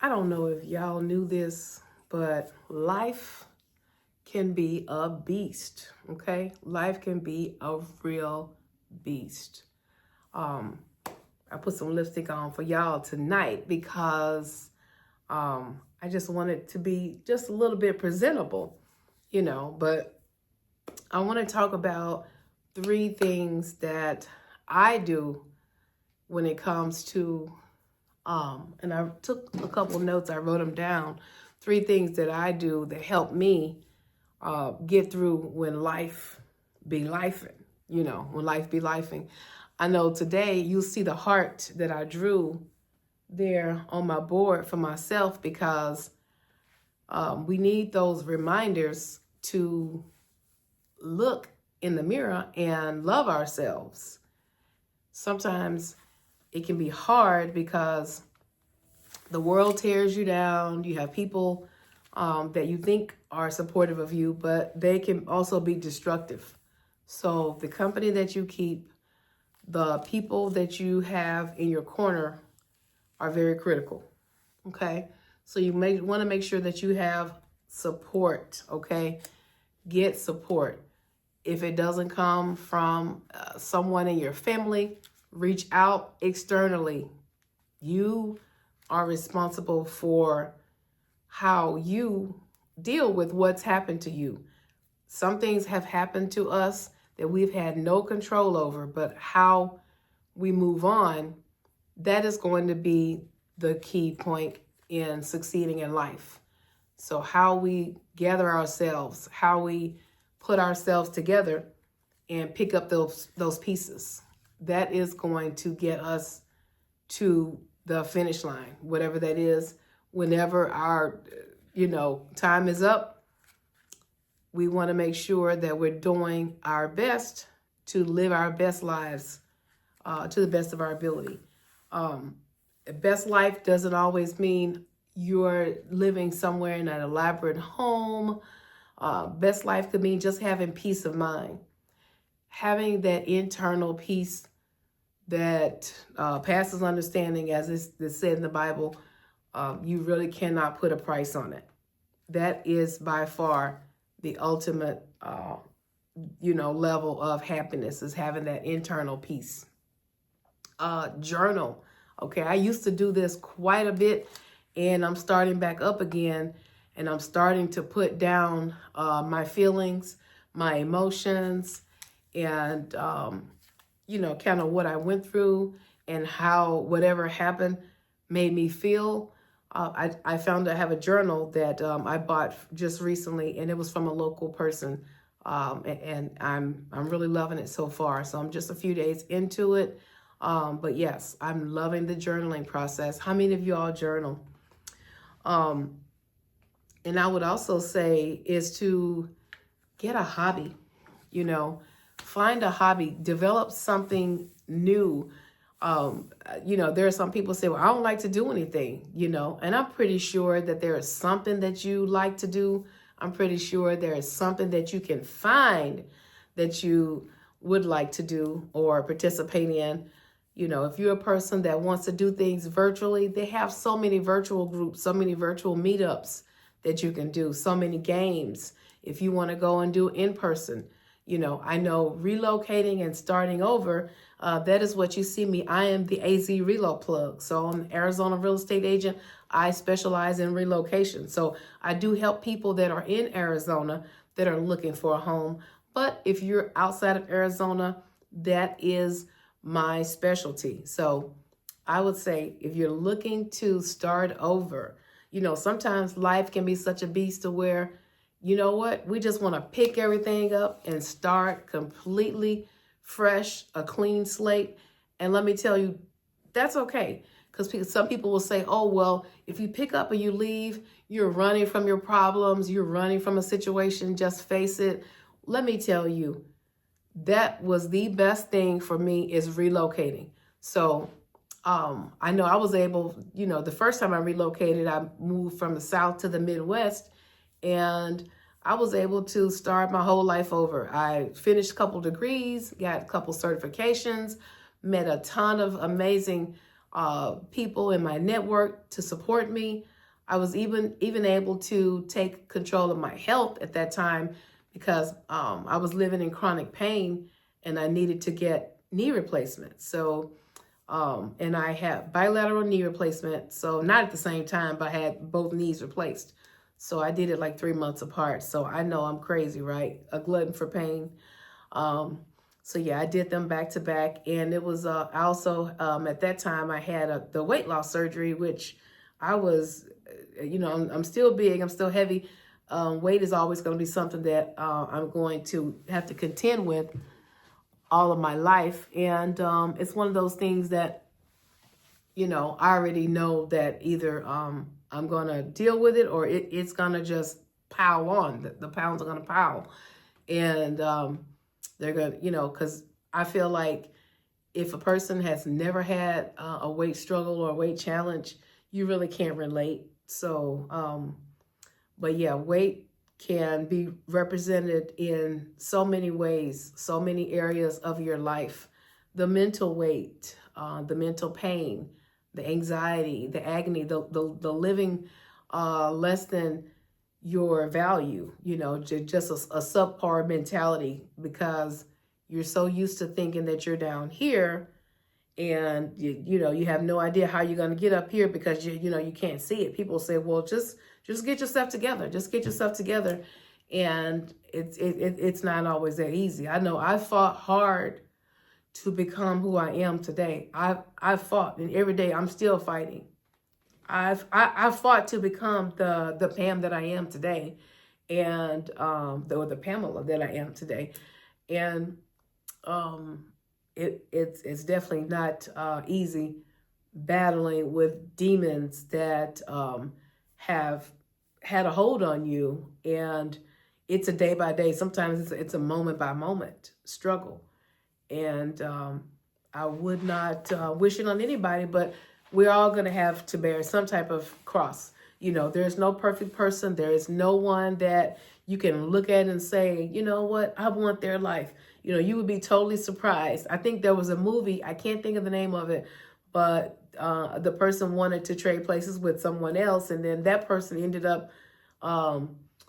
I don't know if y'all knew this, but life can be a beast, okay? Life can be a real beast. Um, I put some lipstick on for y'all tonight because I just wanted to be just a little bit presentable, but I want to talk about three things that I do when it comes to and I took a couple notes, I wrote them down. Three things that I do that help me get through when life be lifing, when life be lifing. I know today you'll see the heart that I drew there on my board for myself because we need those reminders to look in the mirror and love ourselves. Sometimes it can be hard because the world tears you down. You have people that you think are supportive of you, but they can also be destructive. So the company that you keep, the people that you have in your corner are very critical. Okay. So you may want to make sure that you have support. Okay. Get support. If it doesn't come from someone in your family, reach out externally. You are responsible for how you deal with what's happened to you. Some things have happened to us that we've had no control over, but how we move on, that is going to be the key point in succeeding in life. So how we gather ourselves, how we put ourselves together and pick up those pieces, that is going to get us to the finish line, whatever that is. Whenever our, time is up, we want to make sure that we're doing our best to live our best lives to the best of our ability. Best life doesn't always mean you're living somewhere in an elaborate home. Best life could mean just having peace of mind, having that internal peace that passes understanding, as it's said in the Bible. You really cannot put a price on it. That is by far the ultimate, level of happiness, is having that internal peace. Journal. Okay, I used to do this quite a bit, and I'm starting back up again, and I'm starting to put down my feelings, my emotions, and kind of what I went through and how whatever happened made me feel. I found I have a journal that I bought just recently, and it was from a local person, and I'm really loving it so far. So I'm just a few days into it, but yes, I'm loving the journaling process. How many of you all journal? And I would also say is to get a hobby. Find a hobby, develop something new. There are some people say, well, I don't like to do anything, and I'm pretty sure that there is something that you like to do. I'm pretty sure there is something that you can find that you would like to do or participate in. If you're a person that wants to do things virtually, they have so many virtual groups, so many virtual meetups that you can do, so many games. If you want to go and do in person, I know relocating and starting over, that is what you see me. I am the AZ Relo Plug. So I'm an Arizona real estate agent. I specialize in relocation. So I do help people that are in Arizona that are looking for a home. But if you're outside of Arizona, that is my specialty. So I would say if you're looking to start over, sometimes life can be such a beast to where, you know what, we just want to pick everything up and start completely fresh, a clean slate. And let me tell you, that's okay. Because some people will say, oh, well, if you pick up and you leave, you're running from your problems, you're running from a situation, just face it. Let me tell you, that was the best thing for me, is relocating. So I know I was able, the first time I relocated, I moved from the South to the Midwest, and I was able to start my whole life over. I finished a couple degrees, got a couple certifications, met a ton of amazing people in my network to support me. I was even able to take control of my health at that time because I was living in chronic pain and I needed to get knee replacement. So, and I had bilateral knee replacement. So not at the same time, but I had both knees replaced. So I did it like 3 months apart. So I know I'm crazy, right? A glutton for pain. So yeah, I did them back to back. And it was, I also, at that time I had the weight loss surgery, which I was, I'm still big, I'm still heavy. Weight is always going to be something that I'm going to have to contend with all of my life. And it's one of those things that, I already know that either I'm going to deal with it or it's going to just pile on. The pounds are going to pile. And they're going to, because I feel like if a person has never had a weight struggle or a weight challenge, you really can't relate. So, but yeah, weight can be represented in so many ways, so many areas of your life. The mental weight, the mental pain, the anxiety, the agony, the living less than your value, just a subpar mentality because you're so used to thinking that you're down here and you have no idea how you're going to get up here because you can't see it. People say, well, just get yourself together. Just get yourself together. And it's not always that easy. I know I fought hard to become who I am today. I've fought, and every day I'm still fighting. I fought to become the Pam that I am today, and the Pamela that I am today, and it's definitely not easy battling with demons that have had a hold on you, and it's a day by day. Sometimes it's a moment by moment struggle, and I would not wish it on anybody, but we're all going to have to bear some type of cross. There's no perfect person. There is no one that you can look at and say, you know what, I want their life. You would be totally surprised. I think there was a movie, I can't think of the name of it, but the person wanted to trade places with someone else. And then that person ended up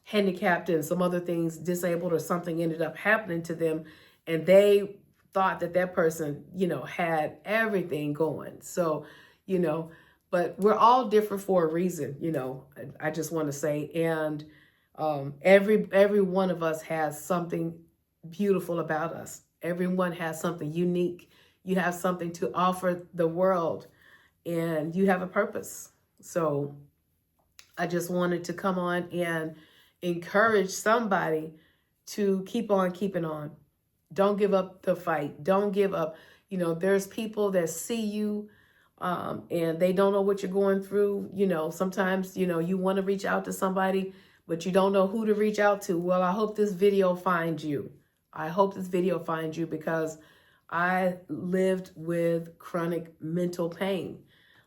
handicapped and some other things, disabled or something ended up happening to them. And they thought that person, had everything going. So, but we're all different for a reason, I just want to say. And every one of us has something beautiful about us. Everyone has something unique. You have something to offer the world and you have a purpose. So I just wanted to come on and encourage somebody to keep on keeping on. Don't give up the fight. Don't give up. There's people that see you and they don't know what you're going through. Sometimes, you want to reach out to somebody, but you don't know who to reach out to. Well, I hope this video finds you. I hope this video finds you because I lived with chronic mental pain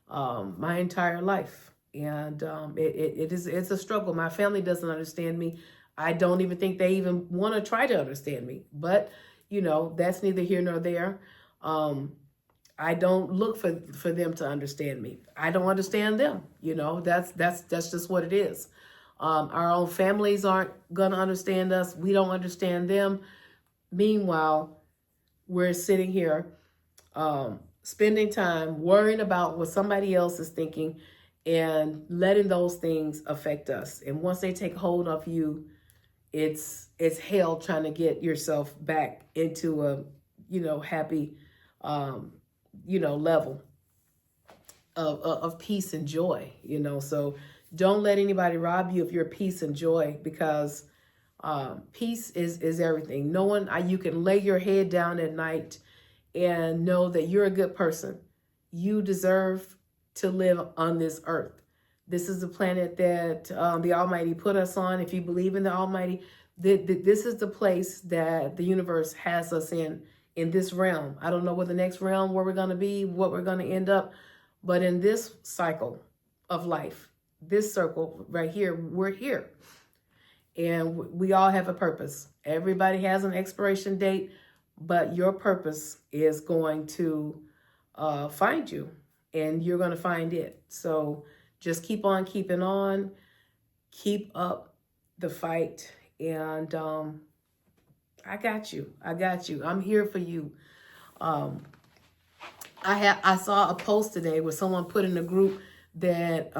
my entire life. And it's a struggle. My family doesn't understand me. I don't even think they even want to try to understand me. But, that's neither here nor there. I don't look for them to understand me. I don't understand them. That's just what it is. Our own families aren't going to understand us. We don't understand them. Meanwhile, we're sitting here spending time worrying about what somebody else is thinking and letting those things affect us. And once they take hold of you, it's hell trying to get yourself back into a, happy, level of peace and joy, So don't let anybody rob you of your peace and joy because peace is everything. Knowing you can lay your head down at night and know that you're a good person. You deserve to live on this earth. This is the planet that the Almighty put us on. If you believe in the Almighty, this is the place that the universe has us in this realm. I don't know what the next realm, where we're going to be, what we're going to end up. But in this cycle of life, this circle right here, we're here. And we all have a purpose. Everybody has an expiration date, but your purpose is going to find you. and you're going to find it. So just keep on keeping on, keep up the fight, and I got you. I got you. I'm here for you. Um, I saw a post today where someone put in a group that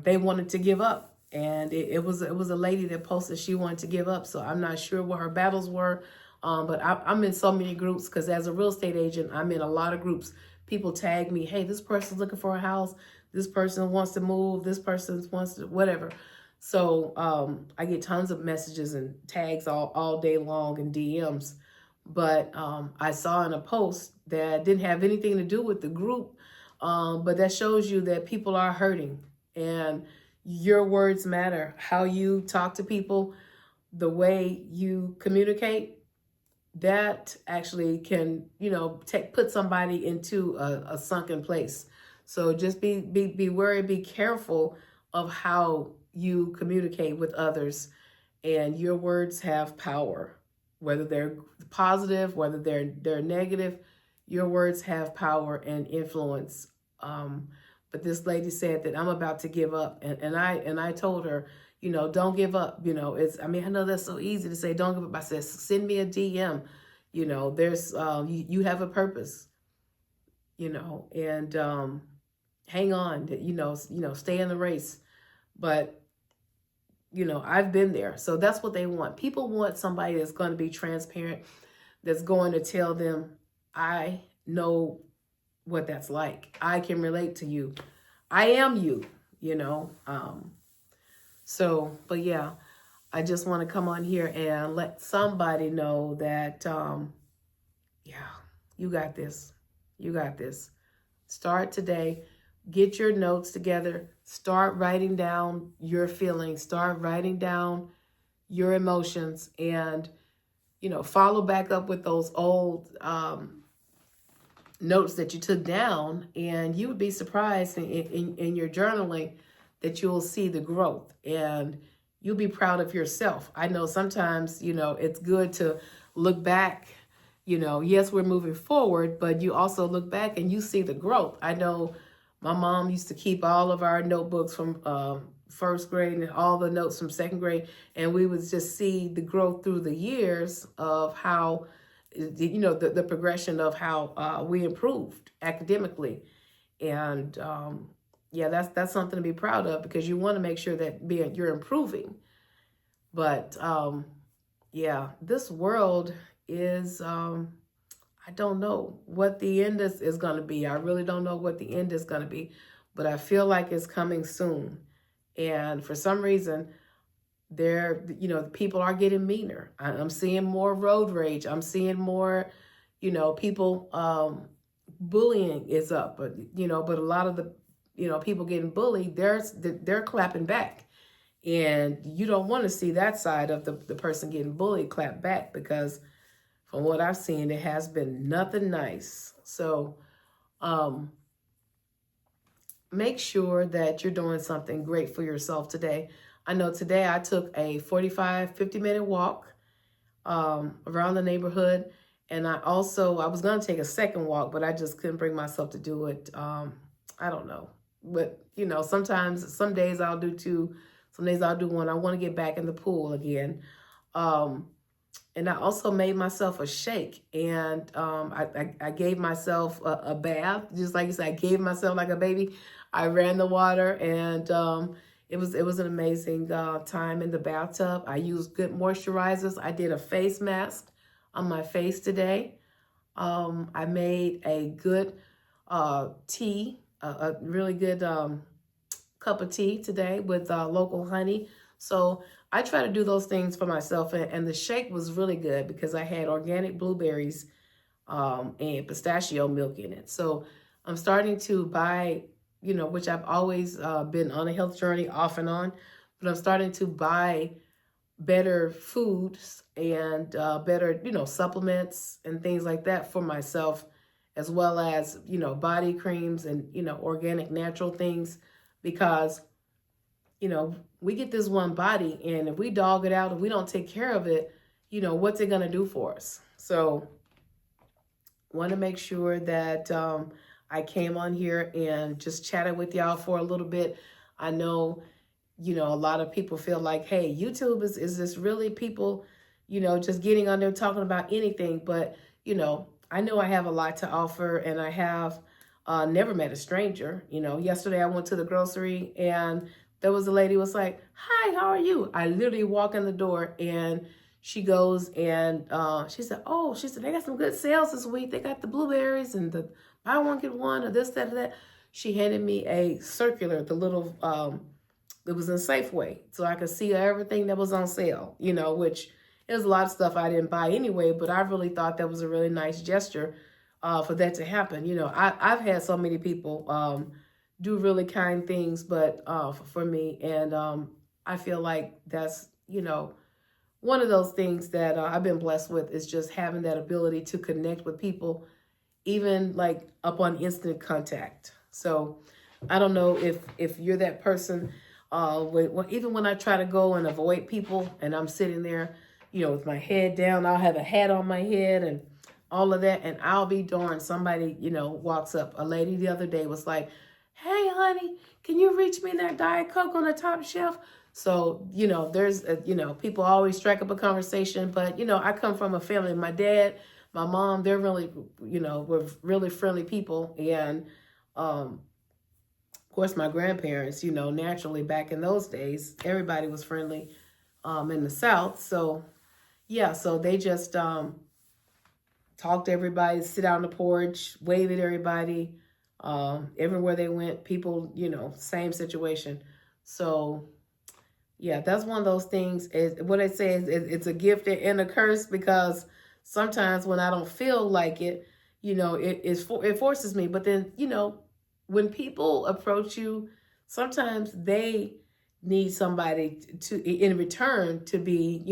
they wanted to give up, and it was a lady that posted she wanted to give up. So I'm not sure what her battles were, but I'm in so many groups because as a real estate agent, I'm in a lot of groups. People tag me, hey, this person's looking for a house. This person wants to move. This person wants to whatever. So I get tons of messages and tags all day long and DMs. But I saw in a post that didn't have anything to do with the group, but that shows you that people are hurting and your words matter. How you talk to people, the way you communicate, that actually can, put somebody into a sunken place. So just be wary, be careful of how you communicate with others, and your words have power. Whether they're positive, whether they're negative, your words have power and influence. But this lady said that I'm about to give up, and I told her, don't give up. I know that's so easy to say, don't give up. I said, send me a DM. There's you have a purpose. And hang on. Stay in the race. But I've been there. So that's what they want. People want somebody that's going to be transparent, that's going to tell them, I know what that's like. I can relate to you. I am you, but yeah, I just want to come on here and let somebody know that, yeah, you got this. You got this. Start today. Get your notes together. Start writing down your feelings. Start writing down your emotions, and, follow back up with those old notes that you took down, and you would be surprised in your journaling that you'll see the growth, and you'll be proud of yourself. I know sometimes, it's good to look back. Yes, we're moving forward, but you also look back and you see the growth. I know my mom used to keep all of our notebooks from first grade and all the notes from second grade, and we would just see the growth through the years of how, the progression of how we improved academically. And yeah, that's something to be proud of, because you want to make sure that you're improving. But yeah, this world is, I don't know what the end is going to be. I really don't know what the end is going to be, but I feel like it's coming soon. And for some reason, people are getting meaner. I'm seeing more road rage. I'm seeing more, people, bullying is up, but a lot of the, people getting bullied, they're clapping back. And you don't want to see that side of the person getting bullied clap back, because from what I've seen, it has been nothing nice. So make sure that you're doing something great for yourself today. I know today I took a 50-minute walk around the neighborhood. And I was going to take a second walk, but I just couldn't bring myself to do it. I don't know. But, some days I'll do two, some days I'll do one. I want to get back in the pool again. And I also made myself a shake, and I gave myself a bath, just like you said. I gave myself like a baby. I ran the water, and it was an amazing time in the bathtub. I used good moisturizers. I did a face mask on my face today. I made a good tea, a really good cup of tea today with local honey. So I try to do those things for myself, and the shake was really good because I had organic blueberries and pistachio milk in it. So I'm starting to buy, which I've always been on a health journey off and on, but I'm starting to buy better foods and better, supplements and things like that for myself, as well as, body creams and, organic natural things, because we get this one body, and if we dog it out, if we don't take care of it, what's it going to do for us? So want to make sure that I came on here and just chatted with y'all for a little bit. I know, a lot of people feel like, hey, YouTube is this really people, just getting on there talking about anything. But, I know I have a lot to offer, and I have never met a stranger. Yesterday I went to the grocery and there was a lady who was like, hi, how are you? I literally walk in the door and she goes and she said, they got some good sales this week. They got the blueberries and the buy one, get one, or this, that, or that. She handed me a circular, the little, it was in Safeway, so I could see everything that was on sale, which there's a lot of stuff I didn't buy anyway, but I really thought that was a really nice gesture for that to happen. I've had so many people do really kind things, but for me, and I feel like that's, one of those things that I've been blessed with is just having that ability to connect with people, even like up on instant contact. So I don't know if you're that person. Even when I try to go and avoid people and I'm sitting there, with my head down, I'll have a hat on my head and all of that. And I'll be darned, somebody, walks up. A lady the other day was like, hey, honey, can you reach me that Diet Coke on the top shelf? So, there's, people always strike up a conversation. But, I come from a family. My dad, my mom, they're really, were really friendly people. And, of course, my grandparents, naturally back in those days, everybody was friendly in the South. So, yeah, so they just talk to everybody, sit out on the porch, wave at everybody. Everywhere they went, people, same situation. So, yeah, that's one of those things. Is what I say is it's a gift and a curse, because sometimes when I don't feel like it, it forces me. But then, when people approach you, sometimes they need somebody to, in return, to be,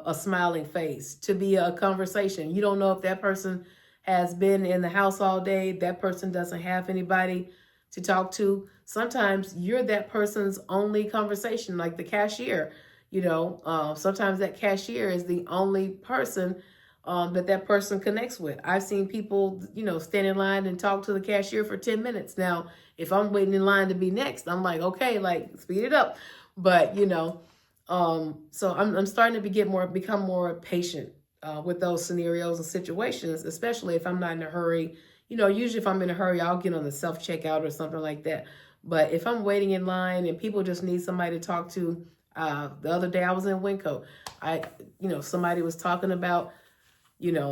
a smiling face, to be a conversation. You don't know if that person has been in the house all day. That person doesn't have anybody to talk to. Sometimes you're that person's only conversation, like the cashier. Sometimes that cashier is the only person that person connects with. I've seen people, stand in line and talk to the cashier for 10 minutes. Now, if I'm waiting in line to be next, I'm like, okay, like speed it up. But, so I'm starting to become more patient with those scenarios and situations, especially if I'm not in a hurry. Usually if I'm in a hurry, I'll get on the self-checkout or something like that. But if I'm waiting in line and people just need somebody to talk to, the other day I was in Winco. Somebody was talking about,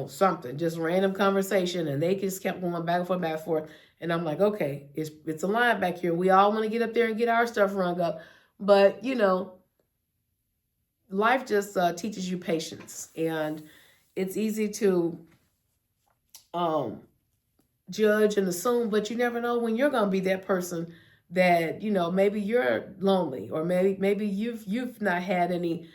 something, just random conversation, and they just kept going back and forth, back and forth. And I'm like, okay, it's a line back here. We all want to get up there and get our stuff rung up. But, life just teaches you patience, and it's easy to judge and assume, but you never know when you're going to be that person that, maybe you're lonely, or maybe you've not had any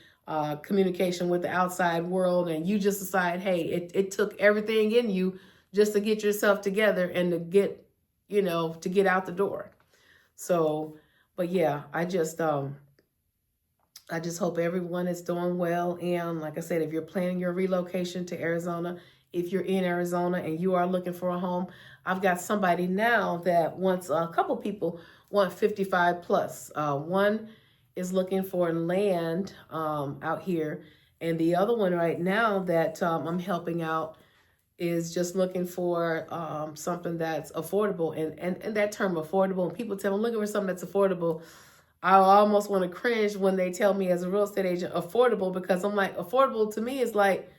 communication with the outside world, and you just decide, hey, it took everything in you just to get yourself together and to get, to get out the door. So, but yeah, I just hope everyone is doing well. And like I said, if you're planning your relocation to Arizona, if you're in Arizona and you are looking for a home, I've got somebody now that wants, a couple people want 55 plus. One is looking for land out here. And the other one right now that I'm helping out is just looking for something that's affordable. And that term affordable, and people tell me, I'm looking for something that's affordable, I almost want to cringe when they tell me as a real estate agent affordable, because I'm like, affordable to me is like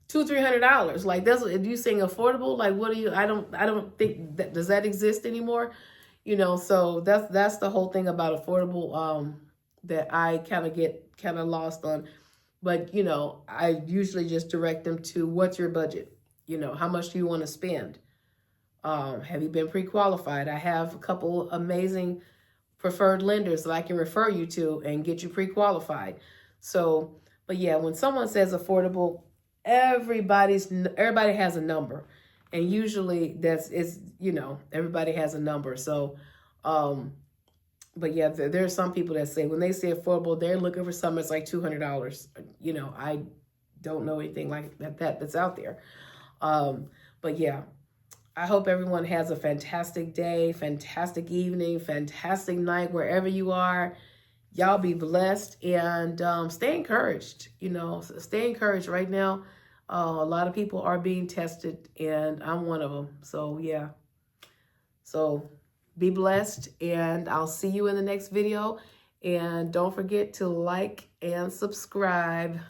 $200-300. Like, that's what you saying affordable. Like, what do you? I don't think that, does that exist anymore? So that's the whole thing about affordable that I kind of lost on. But I usually just direct them to, what's your budget? How much do you want to spend? Have you been pre-qualified? I have a couple amazing preferred lenders that I can refer you to and get you pre-qualified. So, but yeah, when someone says affordable, everybody has a number, and usually everybody has a number. So, but yeah, there are some people that say, when they say affordable, they're looking for something that's like $200. I don't know anything like that's out there. But yeah, I hope everyone has a fantastic day, fantastic evening, fantastic night, wherever you are. Y'all be blessed and stay encouraged. You know, stay encouraged right now. A lot of people are being tested, and I'm one of them. So, yeah. So, be blessed, and I'll see you in the next video. And don't forget to like and subscribe.